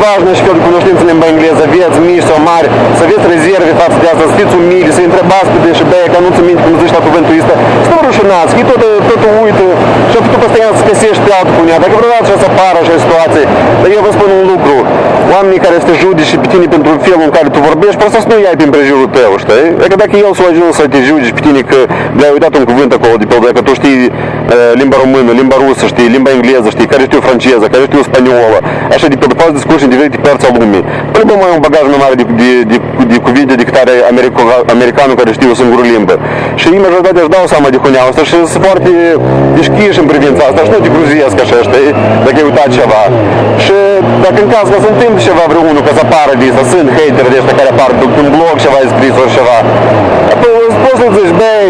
важно și fel de cunoștință în limba engleză, aveți mici sau mari, să aveți rezerve față de asta, să fiți umili, să întrebați pe deși băie, că nu-ți minte cum zici la cuvântul ăsta, să nu rușinați, că totul uită și tu postoian să găsești pe altul cu ea. Dacă vreodată să apară așa situație, dar eu vă spun un lucru, oamenii care să te judice pe tine pentru felul în care tu vorbești, poate să nu iei prin prejurul tău, știi? Adică dacă el s-a ajuns să te judice pe tine că le-ai uitat un cuvânt acolo, de pe că tu știi limba română, limba rusă, știi, limba engleză, știi, care știu franceză, care știu spaniolă, așa de pe poți discursi în diferite părți a lumii. Până mai un bagaj mai mare de cuvinte decât are americanul care știu o singură limbă. Și ei majoritatea își dau seama de huneau asta și sunt foarte deschiși în privința asta și nu te gruziesc așa, știi, dacă ai uitat ceva. Și dacă în caz că se întâmplă ceva vreunul, că să apară de asta, sunt hateri de ăștia care apar pe un blog ceva scris ori ceva, poți să zici, băi,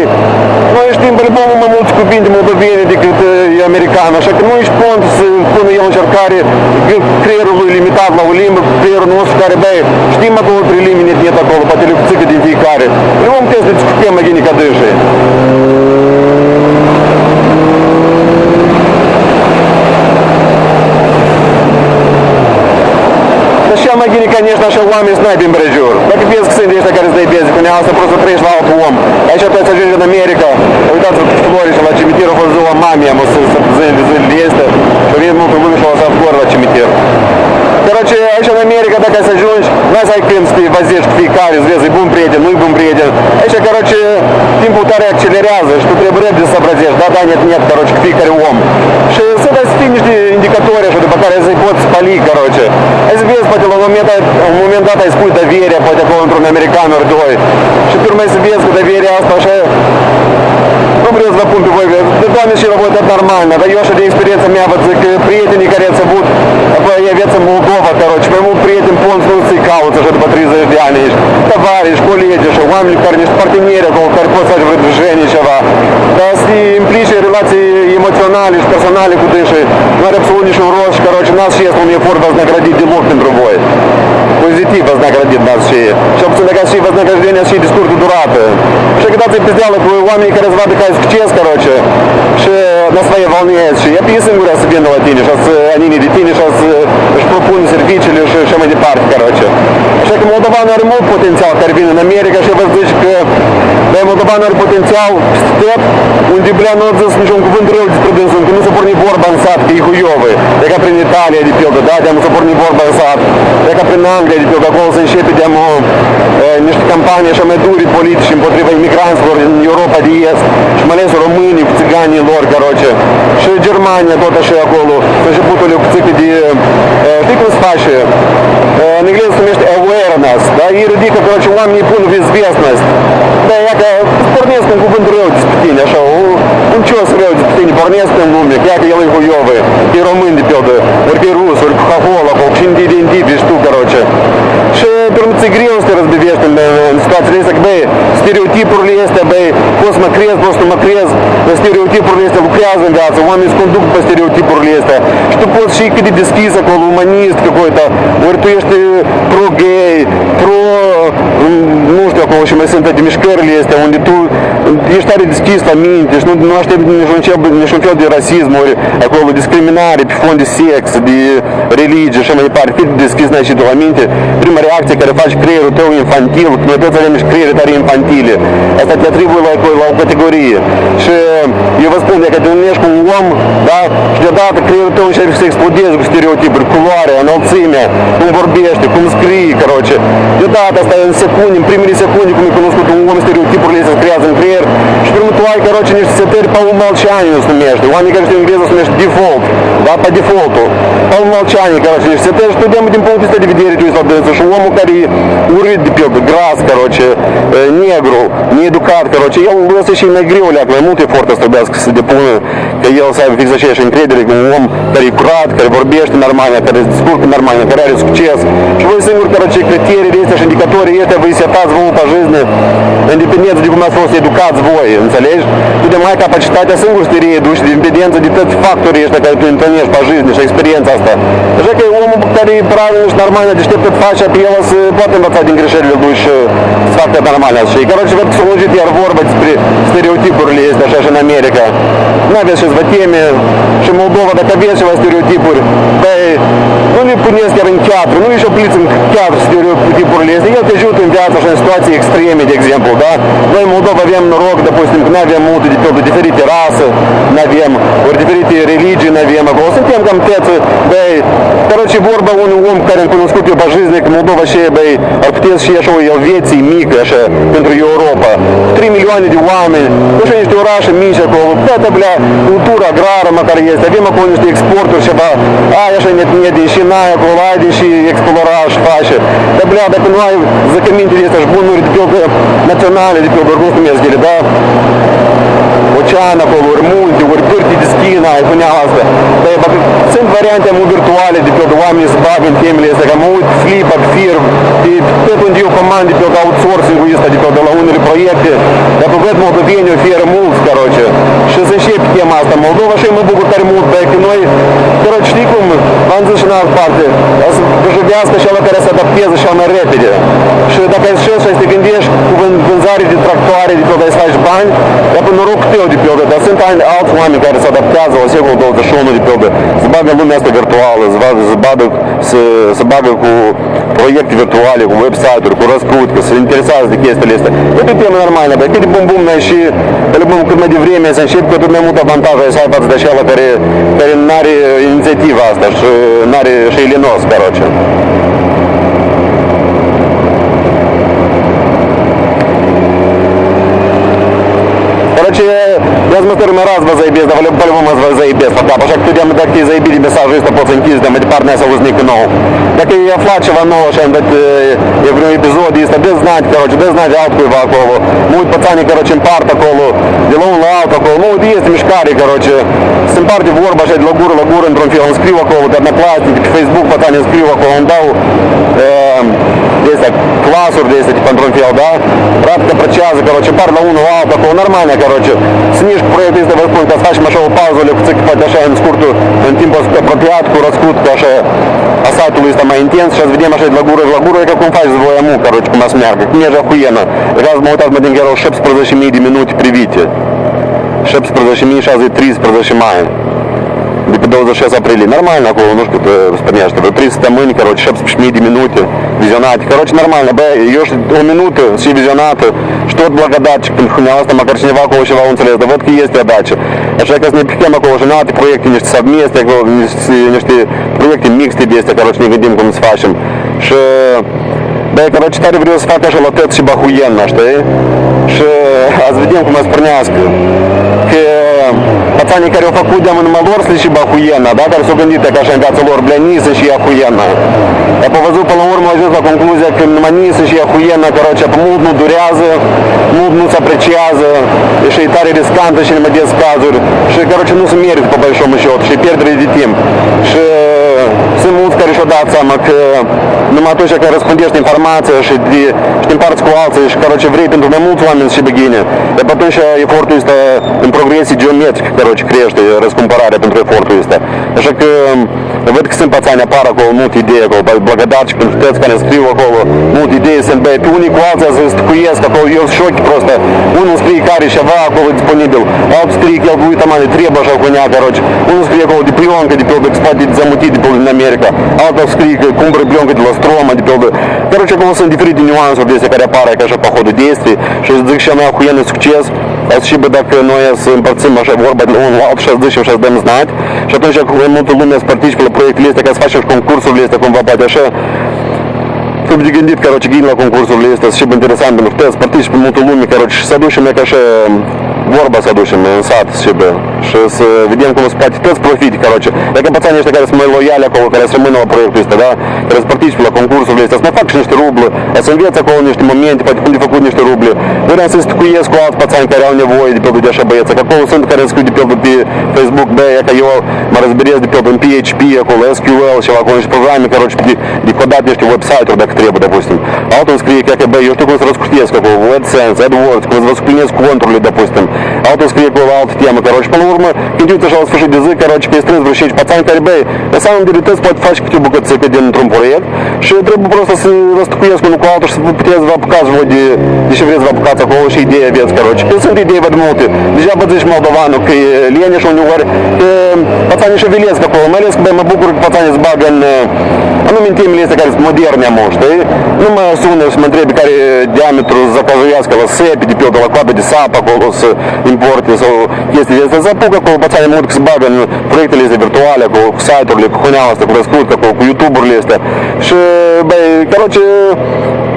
noi știm pe mai multe cuvinte moldovene decât americani, așa că nu ești pont să pună el încercare creierul lui limitat la o limbă, creierul nostru care, băi, știm acolo 3 limbi net acolo, poate le țică din fiecare. Nu am putea să discutăm mai gine ca dânsii. Așa mai gine, конечно, așa oameni să n-ai din brejur. Dacă vezi că sunt ăștia care îți dai bezi cu nea asta, prost să trăiești la alt om. Aici tu să ajungi în America, uitați-vă cu flori și la cimitir a fost ziua mamei, am o să zilele este, și vine multă lume și o lăsat flori la cimitir. Короче, aici în America, dacă să ajungi, n-ai să ai când să te vazești cu fiecare, să vezi, e bun prieten, nu-i bun prieten. Aici, короче, timpul tare accelerează și tu trebuie repede să abrazești, da, net, короче, cu fiecare om. Și să dai să fii niște indicatori așa, după care să-i poți spali, короче. Hai să vezi, poate la un moment dat ai spui doveria, poate acolo într-un american ori doi. Și pe urmă să vezi că doveria asta așa, nu vreau să vă pun pe voi, de Doamne și la voi dat normal, dar eu așa de experiența mea văd că prietenii care ați avut, apoi aveți în Moldova, короче, mai mult prieteni ponți nu ți-i cauți așa după 30 de ani, ești tavariși, colegi, așa, oameni care niște parteneri acolo, care poți să faci vreo ceva, dar să implice relații emoționale și personale cu dânsii, nu are absolut niciun rost și, короче, n-ați și este un efort вознаградit deloc pentru voi. Pozitiv вознаградit n-ați și. Și obțin dacă ați și вознаграждение, ați și discursul durată. Și că dați-i pizdeală cu oamenii care îți vadă că ai succes, короче, și на своей волне, și я pe ei singuri să vină la tine, și să anine de tine, și să își propun serviciile și așa mai departe, короче. Așa că Moldovanul are mult potențial care vine în America și vă zici că Moldovanul are potențial step unde, bля, nu ați zis niciun cuvânt rău despre dânsul, că nu s-a pornit vorba în sat, că e huiovă. E ca prin Italia, de pildă, da, de-am s-a pornit vorba în sat. E ca prin Anglia, de pildă, acolo se începe de-am niște campanii așa mai duri politici împotriva imigranților în Europa de Est și mai ales românii cu țiganii lor, короче. Și Germania, tot așa acolo, s-a începutul cu țică de, știi cum se face? În engleză se numește awareness, da? Ei ridică, короче, oamenii pun в известность. Da, ia că pornesc un cuvânt rău despre tine, așa, un cios rău despre tine, pornesc în lume, că ia că el e huiovă, e român de pildă, ori e rus, ori Coca-Cola, acolo, și de identifici tu, короче. Și pe urmă ți-e greu să te răzbevești în situațiile astea, că, băi, stereotipurile astea, băi, poți să mă crezi, poți să mă crezi, dar stereotipurile astea lucrează în viață, oamenii se conduc pe stereotipurile astea. Și tu poți și cât de deschis acolo, umanist, какой-то, ori tu ești pro-gay, nu știu acolo și mai sunt de mișcările astea, unde tu ești tare deschis la minte și nu aștept niciun fel de rasism, ori acolo discriminare pe fond de sex, de religie și mai departe, cât de deschis n-ai și tu la minte, prima reacție care faci creierul tău infantil, noi toți avem și creiere tare infantile, asta te atribuie la o categorie. Și eu vă spun, dacă te unești cu un om, da, și deodată creierul tău începe să explodeze cu stereotipuri, culoarea, înălțimea, cum vorbește, cum scrie, короче. Deodată asta în secunde, în primele secunde, cum e cunoscut un om, stereotipurile se creează în creier și primul tu ai, короче, niște setări pe умолчанию se numește. Oamenii care știu engleză se numește default, da, pe default-ul. Pe умолчанию, короче, niște setări și tu din punctul ăsta de vedere tu ești la dânsă și omul care e urât de pildă, gras, короче, negru, needucat, короче, el ăsta și mai greu, leacă, mai mult efort să trebuiască să se depună, că el să aibă fix aceeași încredere cu un om care e curat, care vorbește normal, care se descurcă normal, care are succes. Și voi singuri, короче, criteriile astea și indicatorii ăștia vă setați vouă pe жизни, independență de cum ați fost educați voi, înțelegi? Tu de mai capacitatea singur să te reeduci, de independență de toți factorii ăștia care tu конечно, по жизни, și experiența asta. Așa că e omul care e правильно și normal, deșteptat face, pe el să poate învăța din greșelile lui și să facă normale. Și, короче, văd că s-a lungit iar vorba despre stereotipurile astea, așa și în America. Nu aveți ce-ți vă teme și Moldova, dacă aveți ceva stereotipuri, băi, nu le puneți chiar în teatru, nu ești opliți în teatru stereotipurile astea, el te ajută în viață și în situații extreme, de exemplu, da? Noi în Moldova avem noroc, допустим, că nu avem multe, de diferite rase, nu avem, ori diferite religii nu avem acolo, suntem cam teță, băi, короче, vorba unui om care am cunoscut eu pe жизни, că Moldova și, băi, ar putea să fie așa o Elveție mică, așa, pentru Europa, 3 milioane de oameni, nu știu, niște orașe mici acolo, toată, blea, cultura agrară măcar este, avem acolo niște exporturi ceva, ai așa net din și n-ai acolo, ai din și exploraj face, dar, blea, dacă nu ai zăcămintele astea și bunuri de pe naționale, de pe ori cum se numesc ele, da? Ocean acolo, ori munte, ori pârtii de schină, ai punea asta. Dar sunt variante virtuale, de pe oamenii se bagă în temele astea, că mă uit Flip, Firm, pe unde eu comand, de pe outsourcing-ul ăsta, de la unele proiecte, dar pe văd moldovenii oferă mulți, короче. Și să începe tema asta Moldova și mă bucur tare mult, că noi, короче, știi cum, v-am zis și în altă parte, să dojevească și ăla care se adapteze și mai repede. Și dacă ai șes și te gândești cu vânzare de tractoare, de pe să faci bani, dar pe noroc tău de pe dar sunt alți oameni care se adaptează la secolul 21 de pe se bagă în lumea asta virtuală, se bagă cu proiecte virtuale, cu website-uri, cu răscrutcă, se interesează de chestiile astea. E pe temă normală, bă, cât de bum noi și cât mai devreme să începi, cu atât mai mult avantaje să ai față de așa care n-are inițiativa asta și n-are și ilinos, короче. Короче, я смотрю, мы раз заебись, да, по-любому заебись, пока, потому что тоді ми так ті заебілі месажиста по ценкіз, де ми тепер не союзник ногу. Так і я флачева ногу, що я в епізоді, де знать, короче, де знать аутку і вакову. Муть пацані, короче, импар такого, ділову лау такого, ну, є мішкарі, короче, з импарті ворба, ще лагур, інтронфіл, он скрив вакову, однокласник, Фейсбук, пацані скрив вакову, он дав, десь так, класур, десь, типа, інтронфіл, да, братка прочази, короче, пар на уну лау такого, нормально, короче, сніжку проєктиста виходить, скачемо шоу паузу, легко подошаем с курту, тим проклятку, раскрутку, аше асайту листа май интенс, сейчас ведем аше лагура, как он файз звоему, короче, масмярка, мне же охуенно. Раз мы вот так мы деньги шепс произошли до минуты привитие. Шепс произошли сейчас и 30 произошли. До 6 апреля. Нормально, около ножку вспоминаешь, что 30 мынь, короче, шепс пшми до минуты, визионат. Короче, нормально, ешь о минуты, все визионаты, что от благодатчик, хуйнялась там, окорчнева, около чего он целез, да вот есть отдача. А что я не пихтем, около женаты, проекты не совместе, не проекты миксты без, короче, не годим с фашем. Что, да, короче, тари врез фака, что латет себе охуенно, что, что, а заведем к нас проняску. Пацани care au făcut de în malor și охуенно, да, care s-au gândit că așa în lor, bля, nisă și охуенно. Я по văzut până la urmă ajuns la concluzia că numai nisă și охуенно, короче, mult nu durează, mult nu se apreciază, și e tare riscantă și numai des cazuri, și, короче, nu se merită pe большому счету, și pierdere de timp. Și sunt mulți care și-au dat seama că numai atunci când răspândești informația și te împarți cu alții și, короче, vrei pentru mai mulți oameni și bine, dar atunci efortul este în progresie geometric, короче, crește răscumpărarea pentru efortul ăsta. Așa că văd că sunt pățani, apar acolo multe idei acolo, благодарci pentru toți care scriu acolo, multe idei sunt, băi, pe unii cu alții se stucuiesc acolo, eu sunt șochi просто. Unul scrie care e ceva acolo disponibil, altul scrie că el uite mă, trebuie așa huinea, короче. Unul scrie acolo de pленка, de pe exploat de zamutit de pe în America, altul scrie că cumpără pленка de la Stroma, de pe короче, acolo sunt diferite nuanțuri de astea care apar ca așa pe hodul действий, și zic și mai ahuienă succes. Și bă, dacă noi să împărțim așa vorba de unul alt și zicem și să dăm znat și atunci când multă lume să participe la proiectele astea, ca să facem și concursurile astea cumva poate așa, trebuie de gândit, короче, gând la concursurile astea și interesant pentru că să participe multă lume, короче, și să aducem ca așa vorba să aducem în sat și să vedem cum se poate toți profite, короче. Dacă pățanii ăștia care sunt mai loiali acolo, care să rămână la proiectul ăsta, da? Care să participe la concursurile astea, să mai fac și niște ruble, să înveți acolo niște momente, poate cum de făcut niște ruble. Vreau să stucuiesc cu alți pățani care au nevoie de pe așa băieți, că acolo sunt care scriu de pe Facebook, бе, яка його розберез до PHP, около SQL, ще в якомусь програмі, короче, де подати веб-сайт, так треба, допустим. А от він скріє, як бе, його штуку розкрутєць, як AdSense, AdWords, розкрутєць контролі, допустим. А от він скріє, коли аут тема, короче, полурма, кінтується, що слушать язик, короче, кейстрин, звучить, пацан, карбе, на самом деле, тест платфачки, тюбу, як це один проект, що треба просто розтакуєцьку, ну, коли автор, щоб птєзва показувати, дешеврезва показати, кого ще ідея вец, короче. Це ідея ведмути. Дежа бадзиш Молдавану, Лені, що у нього, пацан, ще Велес, какого, Мелес, бе, мабукур, пацан, з Баган, ну, ментим лес, такая модерная, может, ну, мы сунешь, смотри, бекари, диаметру, закажу яскала, сепи, дипел, долаква, дисапа, колос, импорте, если есть запуга, какого пацан, модк, с Баган, проекты лезли виртуаля, какого сайту, хунялась, такой раскрутка, какого ютубур лезли, короче,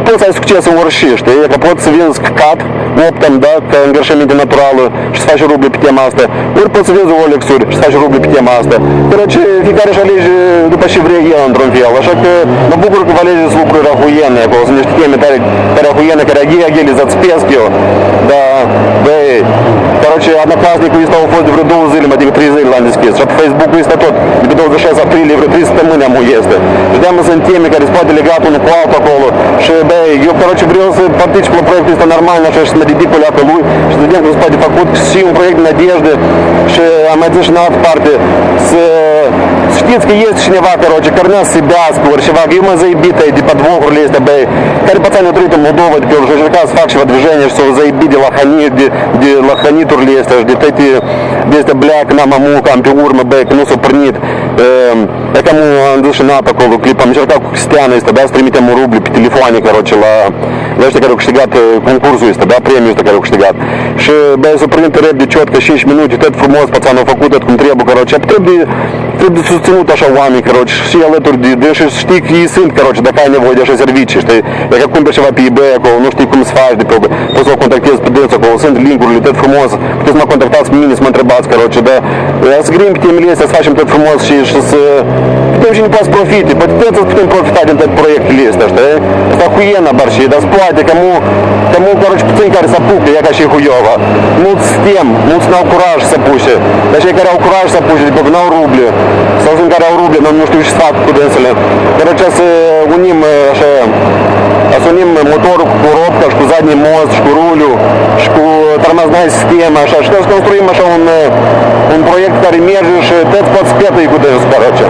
полцай скучеться ворщиш, ти, як оплот Савінськ кат, оптом, да, грошеміді натуралу, 16 рублів п'є маста, урпот Савінзу Олексур, 16 рублів п'є маста. Короче, фікариш алежі, ну, почти в регіон тромфіл, а шак, на букурку валежі з лукру рахуєнне, якого зміж такими перехуєнне, карагі, агілі, зацпєскіо, да, бей. Короче, однокласснику из того фонда в ряду зили, мотив 3 ирландские, чтобы Facebook из тот, где до 6 апреля, в 300 мы нам уезды. Ждем мы с теми, как из делегату на квал по колу, что, ее, короче, брился партичку проект, это нормально, что на реди поляка луй, что студент, господи, покут, сил проект надежды, что амадзишна от партии, с Штицкий есть шнева, короче, корня себя, скворчевак, юма заебитая, иди под двор лезть, бей. Кари пацаны трудно Молдова, теперь уже ЖК с факшего движения, что заебиди лохани, где лохани турлезть, где эти, где бляк, на маму, кампиурма, бей, ну супрнит. Якому Андрушина такого клипом, черта Кристиана есть, да, стримить ему рубли по телефоне, короче, знаешь, такая штигат конкурсу есть, да, премию такая штигат. Что, бей, супрнит ребди четко 6 минут, этот фумоз, пацанов факут, этот требу, короче, треба цену та шавами, короче, сіяли туди, де щось штик і син, короче, така не вводиш сервічі, що як кум пішова пійбе, якого, ну, штиком з фажди, посол контактів з піддивця, кого син лінкур, літет фумоз, хтось на контактах з міні, смотрибац, короче, да, з грім, тим ліс, з фашем тет фумоз, ще з, потім ще не пас профіти, потім профітати тет проєкт ліс, що, це охуєнна барші, да, сплаті, кому, короче, пцинкар сапуки, яка ще хуйова, ну, з тем, ну, на кураж сапуші, да, ще яка кураж сапуші, типу, на рублі, Саузен карал рублі, но немножко еще стак куденсели. Короче, у ним мотор, коробка, шку задний мост, шку рулю, шку тормозная система, что сконструима, что он проект, который мержишь, тет под спетый куденс, короче.